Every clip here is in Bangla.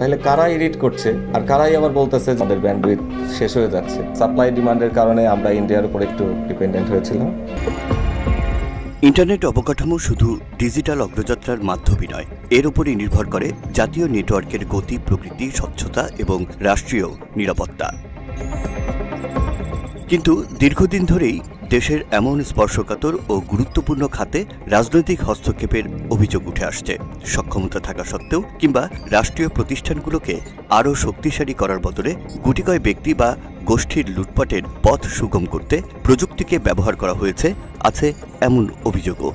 তাহলে কারা এডিট করছে আর কারাই আবার বলতেছে আমাদের ব্যান্ডউইথ শেষ হয়ে যাচ্ছে? সাপ্লাই ডিমান্ডের কারণে আমরা ইন্ডিয়ার উপর একটু ডিপেন্ডেন্ট হয়েছিলাম। ইন্টারনেট অবকাঠামো শুধু ডিজিটাল অগ্রযাত্রার মাধ্যমই নয়, এর উপরই নির্ভর করে জাতীয় নেটওয়ার্কের গতি, প্রকৃতি, স্বচ্ছতা এবং রাষ্ট্রীয় নিরাপত্তা। কিন্তু দীর্ঘদিন ধরেই দেশের এমন স্পর্শকাতর ও গুরুত্বপূর্ণ খাতে রাজনৈতিক হস্তক্ষেপের অভিযোগ উঠে আসছে। সক্ষমতা থাকা সত্ত্বেও কিংবা রাষ্ট্রীয় প্রতিষ্ঠানগুলোকে আরও শক্তিশালী করার বদলে গুটিকয় ব্যক্তি বা গোষ্ঠীর লুটপাটের পথ সুগম করতে প্রযুক্তিকে ব্যবহার করা হয়েছে আছে এমন অভিযোগও।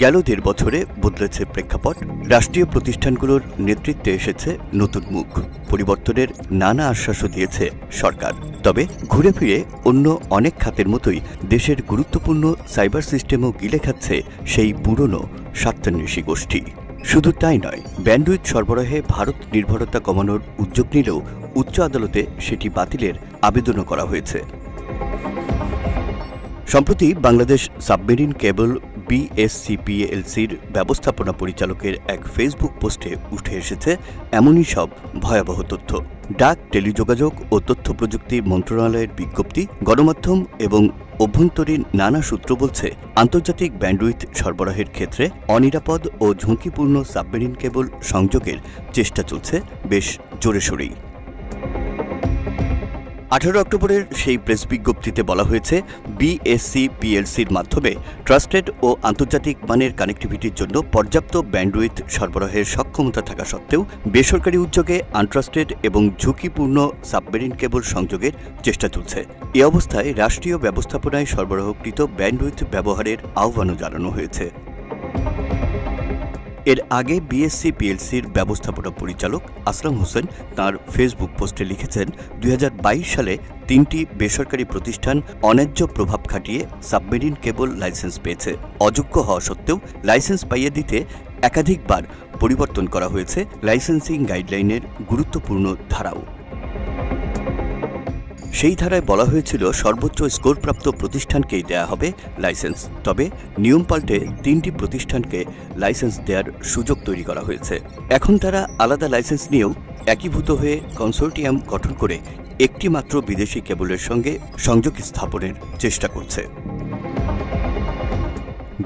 গেল ১.৫ বছরে বদলেছে প্রেক্ষাপট। রাষ্ট্রীয় প্রতিষ্ঠানগুলোর নেতৃত্বে এসেছে নতুন মুখ। পরিবর্তনের নানা আশ্বাসও দিয়েছে সরকার। তবে ঘুরে ফিরে অন্য অনেক খাতের মতোই দেশের গুরুত্বপূর্ণ সাইবার সিস্টেমও গিলে খাচ্ছে সেই পুরনো স্বার্থান্বেষী গোষ্ঠী। শুধু তাই নয়, ব্যান্ডউইথ সরবরাহে ভারত নির্ভরতা কমানোর উদ্যোগ নিলেও উচ্চ আদালতে সেটি বাতিলের আবেদনও করা হয়েছে। সম্প্রতি বাংলাদেশ সাবমেরিন কেবল BSCPLCর ব্যবস্থাপনা পরিচালকের এক ফেসবুক পোস্টে উঠে এসেছে এমনই সব ভয়াবহ তথ্য। ডাক, টেলিযোগাযোগ ও তথ্য প্রযুক্তি মন্ত্রণালয়ের বিজ্ঞপ্তি, গণমাধ্যম এবং অভ্যন্তরীণ নানা সূত্র বলছে, আন্তর্জাতিক ব্যান্ডউইথ সরবরাহের ক্ষেত্রে অনিরাপদ ও ঝুঁকিপূর্ণ সাবমেরিন কেবল সংযোগের চেষ্টা চলছে বেশ জোরে সোরেই। 18 অক্টোবরের সেই প্রেস বিজ্ঞপ্তিতে বলা হয়েছে, BSCPLCর মাধ্যমে ট্রাস্টেড ও আন্তর্জাতিক মানের কানেক্টিভিটির জন্য পর্যাপ্ত ব্যান্ডউইথ সরবরাহের সক্ষমতা থাকা সত্ত্বেও বেসরকারি উদ্যোগে আনট্রাস্টেড এবং ঝুঁকিপূর্ণ সাবমেরিন কেবল সংযোগের চেষ্টা চলছে। এ অবস্থায় রাষ্ট্রীয় ব্যবস্থাপনায় সরবরাহকৃত ব্যান্ডউইথ ব্যবহারের আহ্বানও জানানো হয়েছে। এর আগে BSCPLCর ব্যবস্থাপনা পরিচালক আসলাম হোসেন তাঁর ফেসবুক পোস্টে লিখেছেন, 2022 সালে 3টি বেসরকারি প্রতিষ্ঠান অন্যায্য প্রভাব খাটিয়ে সাবমেরিন কেবল লাইসেন্স পেয়েছে। অযোগ্য হওয়া সত্ত্বেও লাইসেন্স পাইয়ে দিতে একাধিকবার পরিবর্তন করা হয়েছে লাইসেন্সিং গাইডলাইনের গুরুত্বপূর্ণ ধারাও। সেই ধারায় বলা হয়েছিল, সর্বোচ্চ স্কোরপ্রাপ্ত প্রতিষ্ঠানকেই দেয়া হবে লাইসেন্স। তবে নিয়ম পাল্টে 3টি প্রতিষ্ঠানকে লাইসেন্স দেওয়ার সুযোগ তৈরি করা হয়েছে। এখন তারা আলাদা লাইসেন্স নিয়েও একীভূত হয়ে কনসোর্টিয়াম গঠন করে একটি মাত্র বিদেশি কেবলের সঙ্গে সংযোগ স্থাপনের চেষ্টা করছে।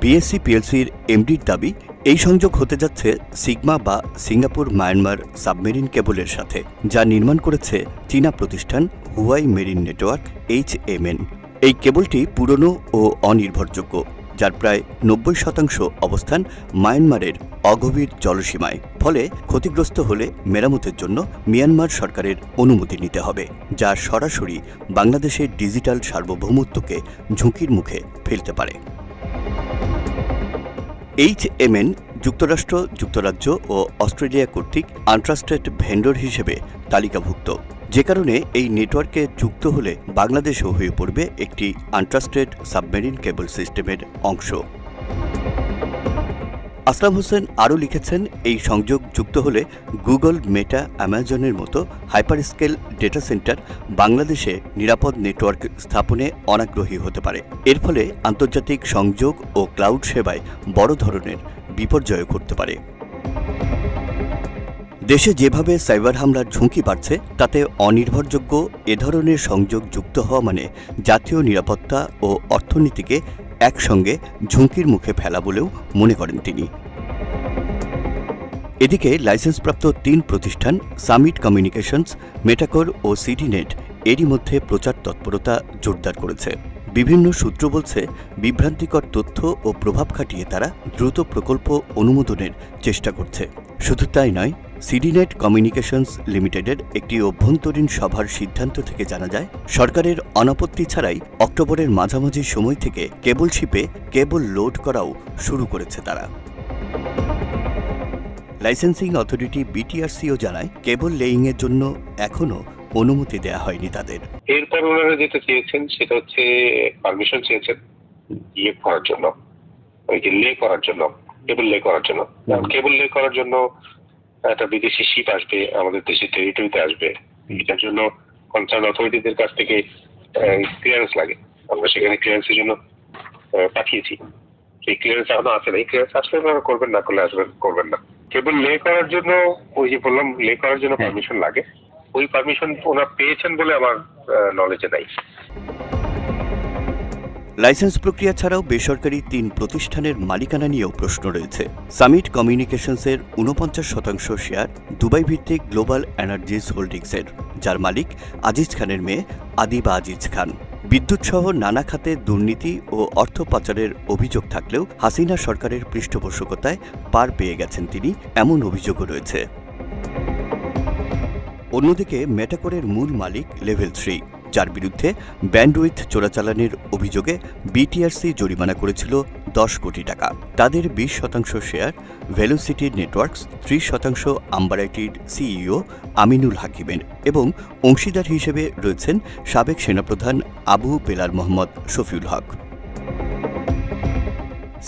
BSCPLCর এমডির দাবি, এই সংযোগ হতে যাচ্ছে সিগমা বা সিঙ্গাপুর মায়ানমার সাবমেরিন কেবলের সাথে, যা নির্মাণ করেছে চীনা প্রতিষ্ঠান হুয়াই মেরিন নেটওয়ার্ক HMN। এই কেবলটি পুরনো ও অনির্ভরযোগ্য, যার প্রায় 90% অবস্থান মায়ানমারের অগভীর জলসীমায়। ফলে ক্ষতিগ্রস্ত হলে মেরামতের জন্য মিয়ানমার সরকারের অনুমতি নিতে হবে, যা সরাসরি বাংলাদেশের ডিজিটাল সার্বভৌমত্বকে ঝুঁকির মুখে ফেলতে পারে। HMN যুক্তরাষ্ট্র, যুক্তরাজ্য ও অস্ট্রেলিয়া কর্তৃক আনট্রাস্টেড ভেন্ডর হিসেবে তালিকাভুক্ত, যে কারণে এই নেটওয়ার্কে যুক্ত হলে বাংলাদেশও হয়ে পড়বে একটি আনট্রাস্টেড সাবমেরিন কেবল সিস্টেমের অংশ। আসলাম হোসেন আরও লিখেছেন, এই সংযোগ যুক্ত হলে গুগল, মেটা, অ্যামাজনের মতো হাইপারস্কেল ডেটা সেন্টার বাংলাদেশে নিরাপদ নেটওয়ার্ক স্থাপনে অনাগ্রহী হতে পারে। এর ফলে আন্তর্জাতিক সংযোগ ও ক্লাউড সেবায় বড় ধরনের বিপর্যয় ঘটতে পারে। দেশে যেভাবে সাইবার হামলার ঝুঁকি বাড়ছে, তাতে অনির্ভরযোগ্য এ ধরনের সংযোগ যুক্ত হওয়া মানে জাতীয় নিরাপত্তা ও অর্থনীতিকে একসঙ্গে ঝুঁকির মুখে ফেলা বলেও মনে করেন তিনি। এদিকে লাইসেন্সপ্রাপ্ত 3 প্রতিষ্ঠান সামিট কমিউনিকেশনস, মেটাকোর ও সিডিনেট এরই মধ্যে প্রচার তৎপরতা জোরদার করেছে। বিভিন্ন সূত্র বলছে, বিভ্রান্তিকর তথ্য ও প্রভাব খাটিয়ে তারা দ্রুত প্রকল্প অনুমোদনের চেষ্টা করছে। শুধু তাই নয়, সিডিনেট কমিউনিকেশনস লিমিটেডের একটি অভ্যন্তরীণ সভার সিদ্ধান্ত থেকে জানা যায়, সরকারের অনাপত্তি ছাড়াই অক্টোবরের মাঝামাঝি সময় থেকে কেবল শিপে কেবল লোড করাও শুরু করেছে তারা। লাইসেন্সিং অথরিটি BTRCও জানায়, কেবল লেইংয়ের জন্য এখনও অনুমতি দেওয়া হয়নি তাদের। এরপর ওনারা যেটা চেয়েছেন সেটা হচ্ছে পারমিশন চেয়েছেন ইয়ে করার জন্য, ওই যে লে করার জন্য, কেবল লে করার জন্য। কেবল লে করার জন্য একটা বিদেশি শিপ আসবে, আমাদের দেশের টেরিটরিতে আসবে। এটার জন্য কনসার্ন অথরিটিদের কাছ থেকে ক্লিয়ারেন্স লাগে। আমরা সেখানে ক্লিয়ারেন্সের জন্য পাঠিয়েছি। সেই ক্লিয়ারেন্স এখনো আসে না। এই ক্লিয়ারেন্স আসলে আপনারা করবেন, না করলে আসবেন করবেন না। কেবল লে করার জন্য ওই যে বললাম লে করার জন্য পারমিশন লাগে, ওই পারমিশন ওনারা পেয়েছেন বলে আমার নলেজে নাই। লাইসেন্স প্রক্রিয়া ছাড়াও বেসরকারি 3 প্রতিষ্ঠানের মালিকানা নিয়েও প্রশ্ন রয়েছে। সামিট কমিউনিকেশনসের 49% শেয়ার দুবাই ভিত্তিক গ্লোবাল এনার্জিস হোল্ডিংসের, যার মালিক আজিজ খানের মেয়ে আদিবা আজিজ খান। বিদ্যুৎ সহ নানা খাতে দুর্নীতি ও অর্থ পাচারের অভিযোগ থাকলেও হাসিনা সরকারের পৃষ্ঠপোষকতায় পার পেয়ে গেছেন তিনি, এমন অভিযোগও রয়েছে। অন্যদিকে মেটাকোরের মূল মালিক লেভেল 3, যার বিরুদ্ধে ব্যান্ডউইথ চোরাচালানের অভিযোগে বিটিআরসি জরিমানা করেছিল 10 কোটি টাকা। তাদের 20% শেয়ার ভেলোসিটি নেটওয়ার্কস, 30% আম্বারাইটির সিইও আমিনুল হাকিমের এবং অংশীদার হিসেবে রয়েছেন সাবেক সেনাপ্রধান আবু বেলাল মোহাম্মদ শফিউল হক।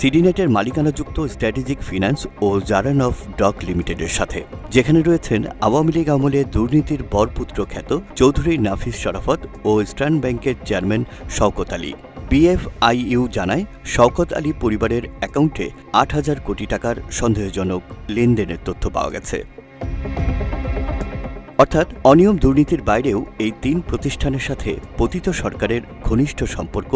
সিডিনেটের মালিকানাযুক্ত স্ট্র্যাটেজিক ফিন্যান্স ও জারান অফ ডক লিমিটেডের সাথে, যেখানে রয়েছেন আওয়ামী লীগ আমলে দুর্নীতির বরপুত্র খ্যাত চৌধুরী নাফিস শরাফত ও ইস্টার্ন ব্যাংকের চেয়ারম্যান শওকত আলী। বিএফআইইউ জানায় শওকত আলী পরিবারের অ্যাকাউন্টে 8,000 কোটি টাকার সন্দেহজনক লেনদেনের তথ্য পাওয়া গেছে। অর্থাৎ অনিয়ম দুর্নীতির বাইরেও এই 3 প্রতিষ্ঠানের সাথে পতিত সরকারের ঘনিষ্ঠ সম্পর্ক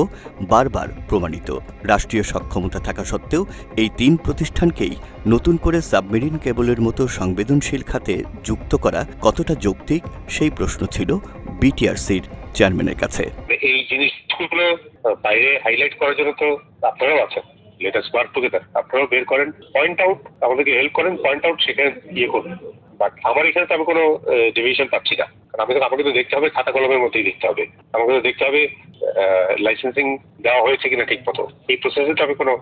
বারবার প্রমাণিত। রাষ্ট্রীয় সক্ষমতা থাকা সত্ত্বেও এই 3 প্রতিষ্ঠানকেই নতুন করে সাবমেরিন কেবলের মতো সংবেদনশীল খাতে যুক্ত করা কতটা যৌক্তিক, সেই প্রশ্ন ছিল বিটিআরসির চেয়ারম্যানের কাছে। এই জিনিসগুলো বাইরে হাইলাইট করার জন্য তো আপনারাও আছেন, লেট আস ওয়ার্ক টুগেদার। আপনারাও বের করেন, পয়েন্ট আউট, আমাদেরকে হেল্প করেন, পয়েন্ট আউট, সেখানে করুন। বাট আমার এখানে তো আমি কোনো ডিভিশন পাচ্ছি না, কারণ আমাকে তো দেখতে হবে খাতা কলমের মধ্যেই দেখতে হবে, আমাকে তো দেখতে হবে লাইসেন্সিং দেওয়া হয়েছে কিনা ঠিক মতো। এই প্রসেসে তো আমি কোনো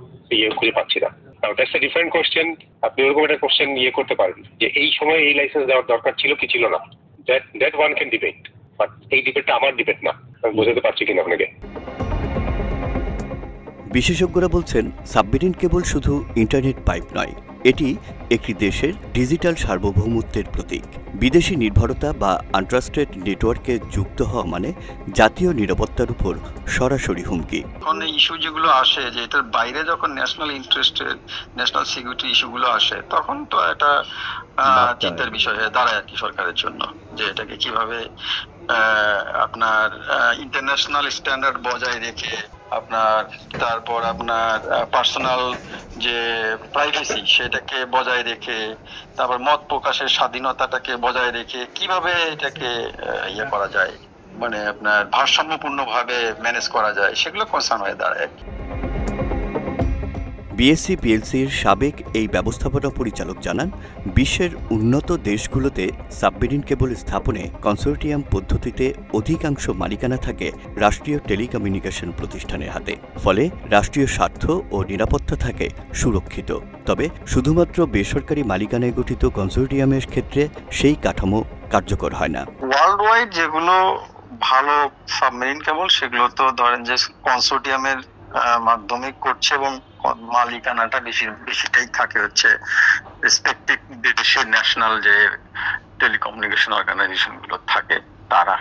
খুঁজে পাচ্ছি না। That's a different question. আপনি ওরকম একটা কোশ্চেন করতে পারেন যে এই সময় এই লাইসেন্স দেওয়ার দরকার ছিল কি ছিল না, that one can debate, but এই ডিবেটটা আমার ডিবেট না। আমি বোঝাতে পারছি কিনা আপনাকে। বিশেষজ্ঞরা বলছেন, সাবমেরিন কেবল শুধু ইন্টারনেট পাইপ নয়, এটি একটি দেশের ডিজিটাল সার্বভৌমত্বের প্রতীক। বিদেশি নির্ভরতা বা আনট্রাস্টেড নেটওয়ার্কে যুক্ত হওয়া মানে জাতীয় নিরাপত্তার উপর সরাসরি হুমকি। এখন ইস্যু যেগুলো আসে, যে এটার বাইরে যখন ন্যাশনাল ইন্টারেস্টের, ন্যাশনাল সিকিউরিটি ইস্যুগুলো আসে, তখন তো এটা চিন্তার বিষয় হয়ে দাঁড়ায় আর কি সরকারের জন্য, যে এটাকে কিভাবে আপনার ইন্টারন্যাশনাল স্ট্যান্ডার্ড বজায় রেখে আপনার, তারপর আপনার পার্সোনাল যে প্রাইভেসি সেটাকে বজায় রেখে, তারপর মত প্রকাশের স্বাধীনতাটাকে বজায় রেখে কিভাবে এটাকে করা যায়, মানে আপনার ভারসাম্যপূর্ণভাবে ম্যানেজ করা যায়, সেগুলো কনসার্ন হয়ে দাঁড়ায়। বিএসসি পিএলসির সাবেক এই ব্যবস্থাপনা পরিচালক জানান, বিশ্বের উন্নত দেশগুলোতে সাবমেরিন কেবল স্থাপনে কনসোর্টিয়াম পদ্ধতিতে অধিকাংশ মালিকানা থাকে রাষ্ট্রীয় টেলিকমিউনিকেশন প্রতিষ্ঠানের হাতে। ফলে রাষ্ট্রীয় স্বার্থ ও নিরাপত্তা থাকে সুরক্ষিত। তবে শুধুমাত্র বেসরকারি মালিকানায় গঠিত কনসোর্টিয়ামের ক্ষেত্রে সেই কাঠামো কার্যকর হয় না। ওয়ার্ল্ড ওয়াইড যেগুলো ভালো সাবমেরিন কেবল, সেগুলো তো ধরেন যে কনসোর্টিয়ামের মাধ্যমে করছে এবং মালিকানাটা বেশিটাই থাকে হচ্ছে রেসপেক্টিভ দেশের ন্যাশনাল যে টেলিকমিউনিকেশন অর্গানাইজেশন গুলো থাকে তারা।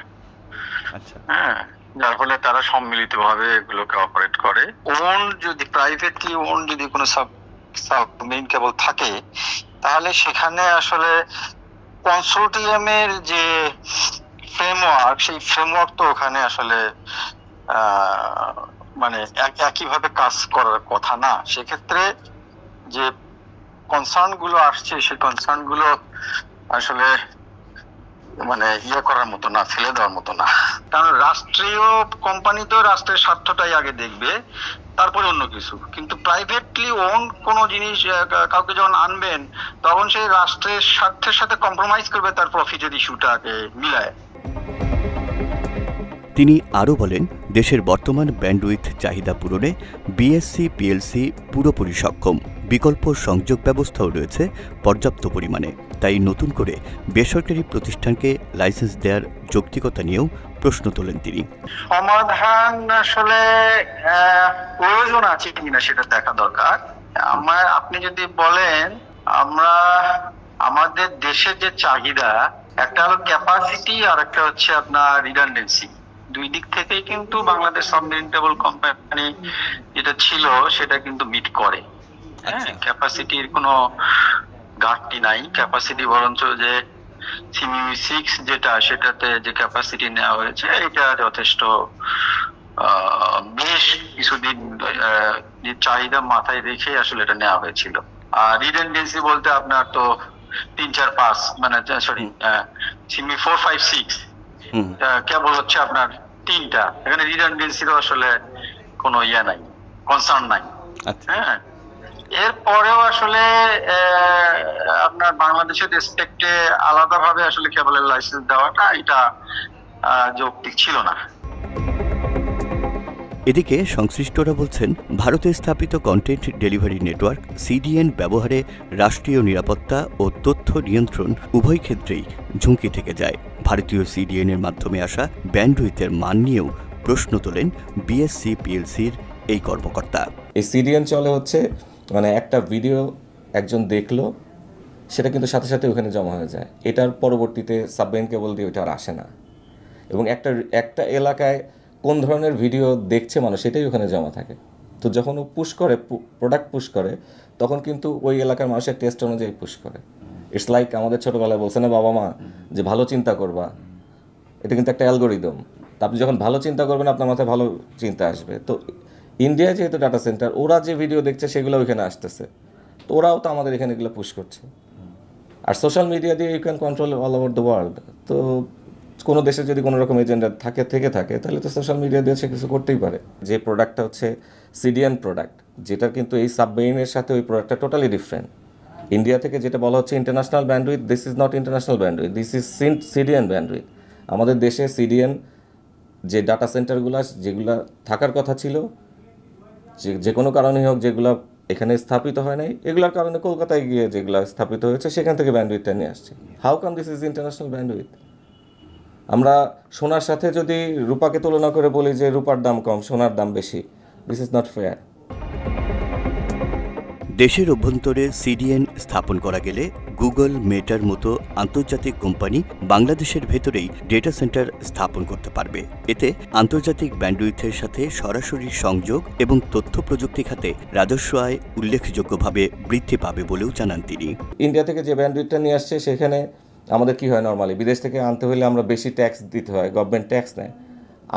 হ্যাঁ, যার ফলে তারা সম্মিলিতভাবে এগুলোকে অপারেট করে। ওন যদি প্রাইভেটলি ওন যদি কোনো সাবমেরিন কেবল থাকে, তাহলে সেখানে আসলে কনসোর্টিয়ামের যে ফ্রেমওয়ার্ক, সেই ফ্রেমওয়ার্ক তো ওখানে আসলে মানে একইভাবে কাজ করার কথা না। সেক্ষেত্রে যে কনসার্ন গুলো আসছে, সেই কনসার্ন গুলো আসলে মানে করার মতো না, ফেলে দেওয়ার মতো না। কারণ রাষ্ট্রীয় কোম্পানি তো রাষ্ট্রের স্বার্থটাই আগে দেখবে, তারপরে অন্য কিছু। কিন্তু প্রাইভেটলি ওন কোনো জিনিস কাউকে যখন আনবেন, তখন সেই রাষ্ট্রের স্বার্থের সাথে কম্প্রোমাইজ করবে তার প্রফিটের ইস্যুটাকে মিলায়। তিনি আরও বলেন, দেশের বর্তমান ব্যান্ডউইথ চাহিদা পূরণে বিএসসি পিএলসি পুরোপুরি সক্ষম। বিকল্প সংযোগ ব্যবস্থাও রয়েছে পর্যাপ্ত পরিমাণে। তাই নতুন করে বেসরকারি প্রতিষ্ঠানকে লাইসেন্স দেওয়ার যৌক্তিকতা নিয়েও প্রশ্ন তোলেন তিনি। সমাধান আসলে প্রয়োজন আছে কিনা সেটা দেখা দরকার। আপনি যদি বলেন, আমরা আমাদের দেশের যে চাহিদা, একটা হলো ক্যাপাসিটি আর একটা হচ্ছে আপনার রিডান্ডেন্সি, দুই দিক থেকেই কিন্তু বাংলাদেশ সাবমেরিন কেবল কোম্পানি যেটা ছিল সেটা কিন্তু মিট করে। ক্যাপাসিটির কোনো ঘাটতি নাই, ক্যাপাসিটি বরঞ্চ যে সিমি-6 যেটা সেটাতে যে ক্যাপাসিটি নেওয়া হয়েছে এটা যথেষ্ট বেশ কিছুদিন চাহিদা মাথায় রেখে আসলে এটা নেওয়া হয়েছিল। আর রিডেন্ডেন্সি বলতে আপনার তো 3, 4, 5 মানে সরি সিমি 4, 5, 6 কেবল হচ্ছে আপনার 3টা, এখানে রিডেন্ডেন্সিরও আসলে কোনো ইয়ে নাই, কনসার্ন নাই। হ্যাঁ, এরপরেও আসলে আপনার বাংলাদেশের রেসপেক্টে আলাদাভাবে আসলে কেবলের লাইসেন্স দেওয়াটা এটা যৌক্তিক ছিল না। এদিকে সংশ্লিষ্টরা বলছেন, ভারতে স্থাপিত কন্টেন্ট ডেলিভারি নেটওয়ার্ক সিডিএন ব্যবহারে রাষ্ট্রীয় নিরাপত্তা ও তথ্য নিয়ন্ত্রণ উভয় ক্ষেত্রেই ঝুঁকি থেকে যায়। ভারতীয় সিডিএন এর মাধ্যমে আসা ব্যান্ডউইথের মান নিয়েও প্রশ্ন তোলেন বিএসসি পিএলসির এই কর্মকর্তা। এই সিডিএন চলে হচ্ছে মানে একটা ভিডিও একজন দেখলো, সেটা কিন্তু সাথে সাথে ওখানে জমা হয়ে যায়, এটার পরবর্তীতে সাবমেরিন কেবল দিয়ে ওইটা আর আসে না। এবং একটা এলাকায় কোন ধরনের ভিডিও দেখছে মানুষ সেটাই ওখানে জমা থাকে। তো যখন ও পুশ করে, প্রোডাক্ট পুশ করে, তখন কিন্তু ওই এলাকার মানুষের টেস্ট অনুযায়ী পুশ করে। ইটস লাইক আমাদের ছোটোবেলায় বলছে না বাবা মা যে ভালো চিন্তা করবা, এটা কিন্তু একটা অ্যালগোরিদম। তা আপনি যখন ভালো চিন্তা করবেন আপনার মাথায় ভালো চিন্তা আসবে। তো ইন্ডিয়ায় যেহেতু ডাটা সেন্টার, ওরা যে ভিডিও দেখছে সেগুলো ওইখানে আসতেছে, তো ওরাও তো আমাদের এখানে এগুলো পুশ করছে। আর সোশ্যাল মিডিয়া দিয়ে you can control all over the world. তো কোনো দেশে যদি কোনো রকম এজেন্ডা থেকে থাকে তাহলে তো সোশ্যাল মিডিয়া দিয়ে সে কিছু করতেই পারে। যে প্রোডাক্টটা হচ্ছে সিডিএন প্রোডাক্ট, যেটা কিন্তু এই সাবমেরিনের সাথে ওই প্রোডাক্টটা টোটালি ডিফারেন্ট। ইন্ডিয়া থেকে যেটা বলা হচ্ছে international bandwidth, this is not international bandwidth, this is CDN bandwidth. আমাদের দেশে সিডিএন যে ডাটা সেন্টারগুলো যেগুলো থাকার কথা ছিল, যে কোনো কারণেই হোক যেগুলো এখানে স্থাপিত হয় নাই, এগুলোর কারণে কলকাতায় গিয়ে যেগুলো স্থাপিত হয়েছে সেখান থেকে ব্যান্ডউইথটা নিয়ে আসছে। How come this is international bandwidth? আমরা সোনার সাথে যদি রূপাকে তুলনা করে বলি যে রূপার দাম কম, সোনার দাম বেশি, দিস ইজ নট ফেয়ার। দেশের অভ্যন্তরে সিডিএন স্থাপন করা গেলে গুগল, মেটার মতো আন্তর্জাতিক কোম্পানি বাংলাদেশের ভেতরেই ডেটা সেন্টার স্থাপন করতে পারবে। এতে আন্তর্জাতিক ব্যান্ডউইথের সাথে সরাসরি সংযোগ এবং তথ্য প্রযুক্তি খাতে রাজস্ব আয় উল্লেখযোগ্যভাবে বৃদ্ধি পাবে বলেও জানান তিনি। ইন্ডিয়া থেকে যে ব্যান্ডউইথটা নিয়ে আসছে সেখানে আমাদের কি হয়, নর্মালি বিদেশ থেকে আনতে হলে আমরা বেশি ট্যাক্স দিতে হয়, গভর্নমেন্ট ট্যাক্স নেয়।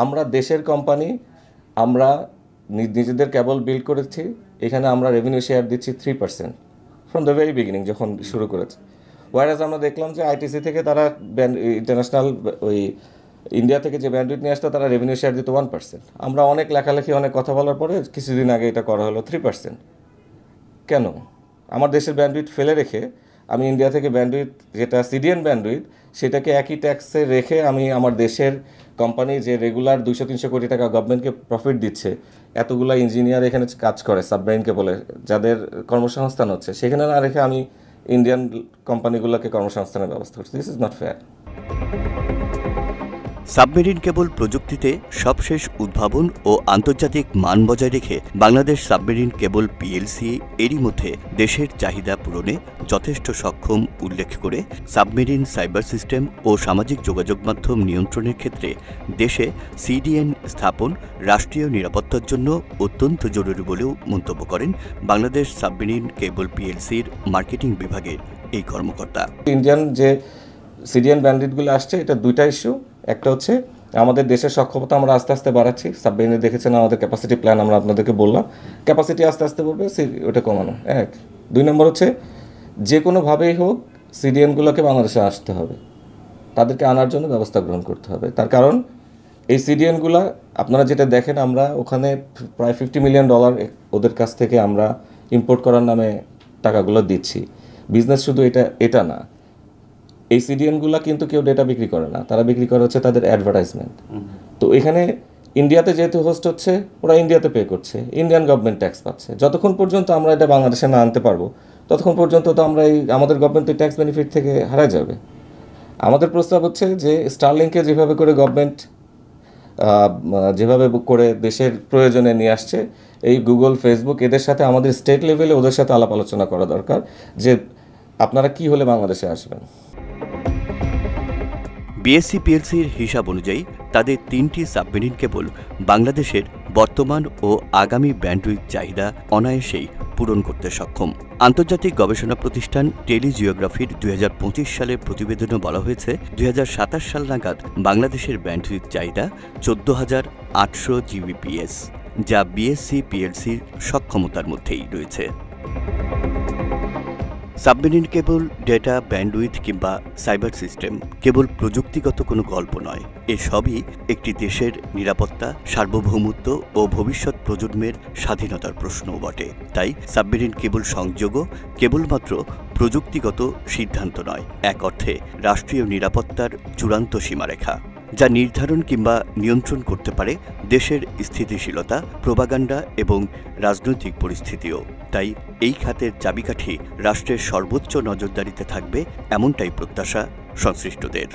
আমরা দেশের কোম্পানি, আমরা নিজেদের কেবল বিল্ড করেছি, এখানে আমরা রেভিনিউ শেয়ার দিচ্ছি 3% ফ্রম দ্য ভেরি বিগিনিং যখন শুরু করেছে। ওয়ারাজ আমরা দেখলাম যে আইটিসি থেকে তারা ইন্টারন্যাশনাল ওই ইন্ডিয়া থেকে যে ব্যান্ডউইথ নিয়ে আসতো তারা রেভিনিউ শেয়ার দিত 1%। আমরা অনেক লেখালেখি, অনেক কথা বলার পরে কিছুদিন আগে এটা করা হলো 3%। কেন? আমার দেশের ব্যান্ডউইথ ফেলে রেখে আমি ইন্ডিয়া থেকে ব্যান্ডউইথ, যেটা সিডিএন ব্যান্ডউইথ, সেটাকে একই ট্যাক্সে রেখে আমি আমার দেশের কোম্পানি যে রেগুলার 200-300 কোটি টাকা গভর্নমেন্টকে প্রফিট দিচ্ছে, এতগুলো ইঞ্জিনিয়ার এখানে কাজ করে সাবমেরিন কেবলে, যাদের কর্মসংস্থান হচ্ছে, সেখানে না রেখে আমি ইন্ডিয়ান কোম্পানিগুলোকে কর্মসংস্থানের ব্যবস্থা করছি। This is not fair. Submarine cable প্রযুক্তিতে সবশেষ উদ্ভাবন ও আন্তর্জাতিক মান বজায় রেখে বাংলাদেশ সাবমেরিন কেবল পিএলসি এরই মধ্যে দেশের চাহিদা পূরণে যথেষ্ট সক্ষম উল্লেখ করে সাবমেরিন সাইবার সিস্টেম ও সামাজিক যোগাযোগ মাধ্যম নিয়ন্ত্রণের ক্ষেত্রে দেশে সিডিএন স্থাপন রাষ্ট্রীয় নিরাপত্তার জন্য অত্যন্ত জরুরি বলেও মন্তব্য করেন বাংলাদেশ সাবমেরিন কেবল পিএলসির মার্কেটিং বিভাগের এই কর্মকর্তা। ইন্ডিয়ান যে সিডিএন ব্যান্ডউইথগুলো আসছে, এটা দুইটা ইস্যু। একটা হচ্ছে আমাদের দেশের সক্ষমতা আমরা আস্তে আস্তে বাড়াচ্ছি, সাবমেরিনে দেখেছেন আমাদের ক্যাপাসিটি প্ল্যান আমরা আপনাদেরকে বললাম, ক্যাপাসিটি আস্তে আস্তে বলবে, ওটা কমানো এক। 2 নম্বর হচ্ছে যে কোনোভাবেই হোক সিডিএনগুলোকে বাংলাদেশে আসতে হবে, তাদেরকে আনার জন্য ব্যবস্থা গ্রহণ করতে হবে। তার কারণ এই সিডিএনগুলো আপনারা যেটা দেখেন, আমরা ওখানে প্রায় $50 মিলিয়ন ওদের কাছ থেকে আমরা ইম্পোর্ট করার নামে টাকাগুলো দিচ্ছি। বিজনেস শুধু এটা না, এই সিডিএনগুলো কিন্তু কেউ ডেটা বিক্রি করে না, তারা বিক্রি করে হচ্ছে তাদের অ্যাডভার্টাইজমেন্ট। তো এখানে ইন্ডিয়াতে যেহেতু হোস্ট হচ্ছে, ওরা ইন্ডিয়াতে পে করছে, ইন্ডিয়ান গভর্নমেন্ট ট্যাক্স পাচ্ছে। যতক্ষণ পর্যন্ত আমরা এটা বাংলাদেশে না আনতে পারবো ততক্ষণ পর্যন্ত তো আমরা আমাদের গভর্নমেন্টের ট্যাক্স বেনিফিট থেকে হারায় যাবে। আমাদের প্রস্তাব হচ্ছে যে স্টারলিংকে যেভাবে করে গভর্নমেন্ট যেভাবে করে দেশের প্রয়োজনে নিয়ে আসছে, এই গুগল, ফেসবুক, এদের সাথে আমাদের স্টেট লেভেলে ওদের সাথে আলাপ আলোচনা করা দরকার যে আপনারা কি হলে বাংলাদেশে আসবেন। বিএসসি পিএলসির হিসাব অনুযায়ী তাদের 3টি সাবমেরিন কেবল বাংলাদেশের বর্তমান ও আগামী ব্যান্ডউইথ চাহিদা অনায়াসেই পূরণ করতে সক্ষম। আন্তর্জাতিক গবেষণা প্রতিষ্ঠান টেলিজিওগ্রাফির 2025 সালের প্রতিবেদনে বলা হয়েছে 2027 সাল নাগাদ বাংলাদেশের ব্যান্ডউইথ চাহিদা 14,800 GBps, যা বিএসসি পিএলসির সক্ষমতার মধ্যেই রয়েছে। সাবমেরিন কেবল, ডেটা, ব্যান্ডউইথ কিংবা সাইবার সিস্টেম কেবল প্রযুক্তিগত কোনো গল্প নয়, এসবই একটি দেশের নিরাপত্তা, সার্বভৌমত্ব ও ভবিষ্যৎ প্রজন্মের স্বাধীনতার প্রশ্নও বটে। তাই সাবমেরিন কেবল সংযোগও কেবলমাত্র প্রযুক্তিগত সিদ্ধান্ত নয়, এক অর্থে রাষ্ট্রীয় নিরাপত্তার চূড়ান্ত সীমারেখা, যা নির্ধারণ কিংবা নিয়ন্ত্রণ করতে পারে দেশের স্থিতিশীলতা, প্রোপাগান্ডা এবং রাজনৈতিক পরিস্থিতিও। তাই এই খাতের চাবিকাঠি রাষ্ট্রের সর্বোচ্চ নজরদারিতে থাকবে, এমনটাই প্রত্যাশা সংশ্লিষ্টদের।